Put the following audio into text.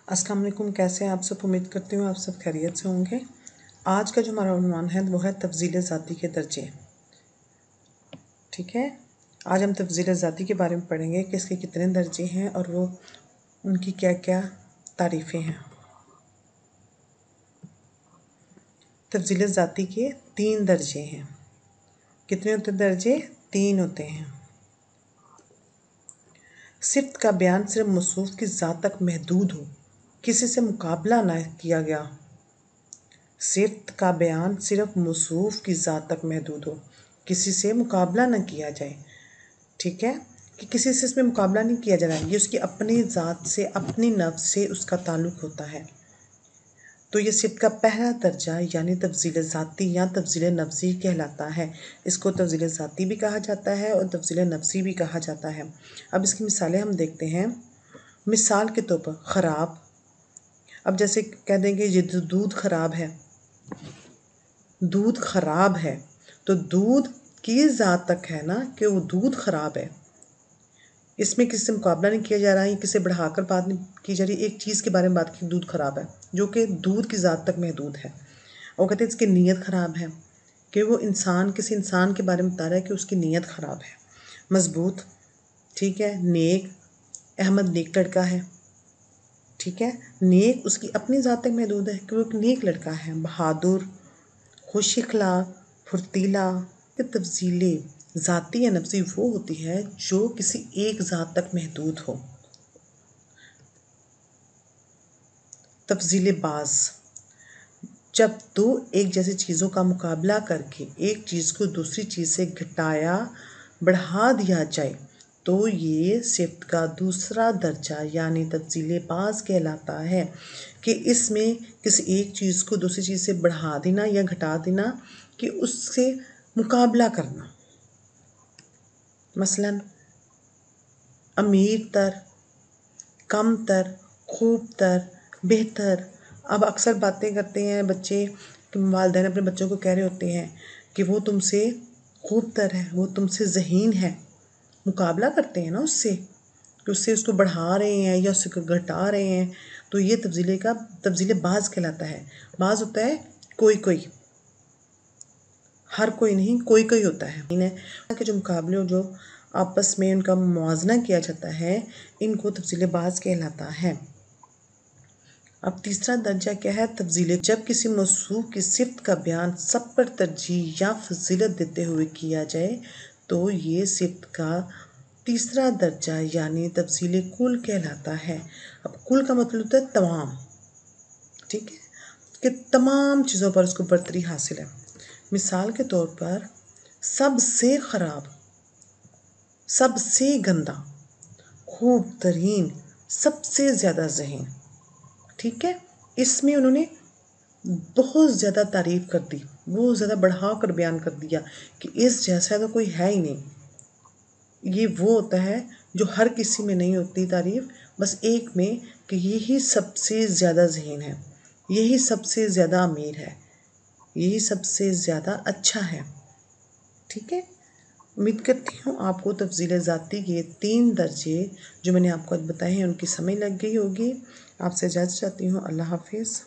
अस्सलाम वालेकुम। कैसे हैं आप सब? उम्मीद करती हूँ आप सब खैरियत से होंगे। आज का जो हमारा उन्वान है वो है तफज़ील ज़ाती के दर्जे। ठीक है, आज हम तफज़ील ज़ाती के बारे में पढ़ेंगे कि इसके कितने दर्जे हैं और वो उनकी क्या क्या तारीफ़ें हैं। तफज़ील ज़ाती के 3 दर्जे हैं। कितने होते दर्जे? 3 होते हैं। सिफ़त का बयान सिर्फ मौसूफ़ की ज़ात तक महदूद हो, किसी से मुकाबला ना किया गया। सिफ़त का बयान सिर्फ मौसूफ़ की ज़ात तक महदूद हो, किसी से मुकाबला ना किया जाए। ठीक है, कि किसी से इसमें मुकाबला नहीं किया जा रहा है, ये उसकी अपनी ज़ात से, अपनी नफ्स से उसका ताल्लुक़ होता है। तो ये सिफ़त का पहला दर्जा यानी तफज़ील ज़ाती या तफज़ील नफ्सी कहलाता है। इसको तफज़ील ज़ाती भी कहा जाता है और तफज़ील नफ्सी भी कहा जाता है। अब इसकी मिसालें हम देखते हैं। मिसाल के तौर पर ख़राब, अब जैसे कह देंगे ये दूध ख़राब है, दूध ख़राब है, तो दूध की ज़ात तक है ना कि वो दूध ख़राब है। इसमें किसी से मुकाबला नहीं किया जा रहा है, किसी से बढ़ाकर बात नहीं की जा रही। एक चीज़ के बारे में बात की, दूध ख़राब है, जो कि दूध की ज़ात तक महदूद है। और कहते हैं इसकी नीयत ख़राब है, कि वो इंसान किसी इंसान के बारे में बता रहा है कि उसकी नीयत ख़राब है। मज़बूत, ठीक है, नेक, अहमद नेक लड़का है। ठीक है, नेक उसकी अपनी ज़ात तक महदूद है कि वो एक नेक लड़का है। बहादुर, खुश अखलाक, फुर्तीला। तफज़ील ज़ाती या नफ्सी वो होती है जो किसी एक ज़ात तक महदूद हो। तफज़ील बाज़, जब दो एक जैसी चीज़ों का मुकाबला करके एक चीज़ को दूसरी चीज़ से घटाया बढ़ा दिया जाए तो ये सिफ़त का दूसरा दर्जा यानी तफज़ील बाज़ कहलाता है, कि इसमें किसी एक चीज़ को दूसरी चीज़ से बढ़ा देना या घटा देना, कि उससे मुकाबला करना। मसलन अमीर तर, कम तर, खूब तर, बेहतर। अब अक्सर बातें करते हैं बच्चे कि वालिदैन अपने बच्चों को कह रहे होते हैं कि वो तुमसे खूब तर है, वो तुमसे ज़हीन है। मुकाबला करते हैं ना उससे, कि उससे उसको बढ़ा रहे हैं या उससे घटा रहे हैं। तो ये तफज़ील बाज़ कहलाता है। बाज़ होता है कोई कोई, हर कोई नहीं, कोई कोई होता है। कि जो मुकाबले जो आपस में उनका मुआवजा किया जाता है, इनको तफज़ील बाज़ कहलाता है। अब तीसरा दर्जा क्या है? तफज़ील, जब किसी मौसूफ़ की सिफ़त का बयान सब पर तरजीह या फजीलत देते हुए किया जाए तो ये सिफ़त का तीसरा दर्जा यानी तफज़ील कुल कहलाता है। अब कुल का मतलब होता है तमाम, ठीक है, कि तमाम चीज़ों पर उसको बरतरी हासिल है। मिसाल के तौर पर सबसे ख़राब, सबसे गंदा, खूब तरीन, सबसे ज़्यादा ज़हीन। ठीक है, इसमें उन्होंने बहुत ज़्यादा तारीफ़ कर दी, बहुत ज़्यादा बढ़ा कर बयान कर दिया कि इस जैसा तो कोई है ही नहीं। ये वो होता है जो हर किसी में नहीं होती तारीफ़, बस एक में, कि यही सबसे ज़्यादा ज़हीन है, यही सबसे ज़्यादा अमीर है, यही सबसे ज़्यादा अच्छा है। ठीक है, उम्मीद करती हूँ आपको तफज़ील ज़ाती के 3 दर्जे जो मैंने आपको आज बताए हैं उनकी समझ लग गई होगी। आपसे इजाज़त चाहती हूँ। अल्लाह हाफ़िज़।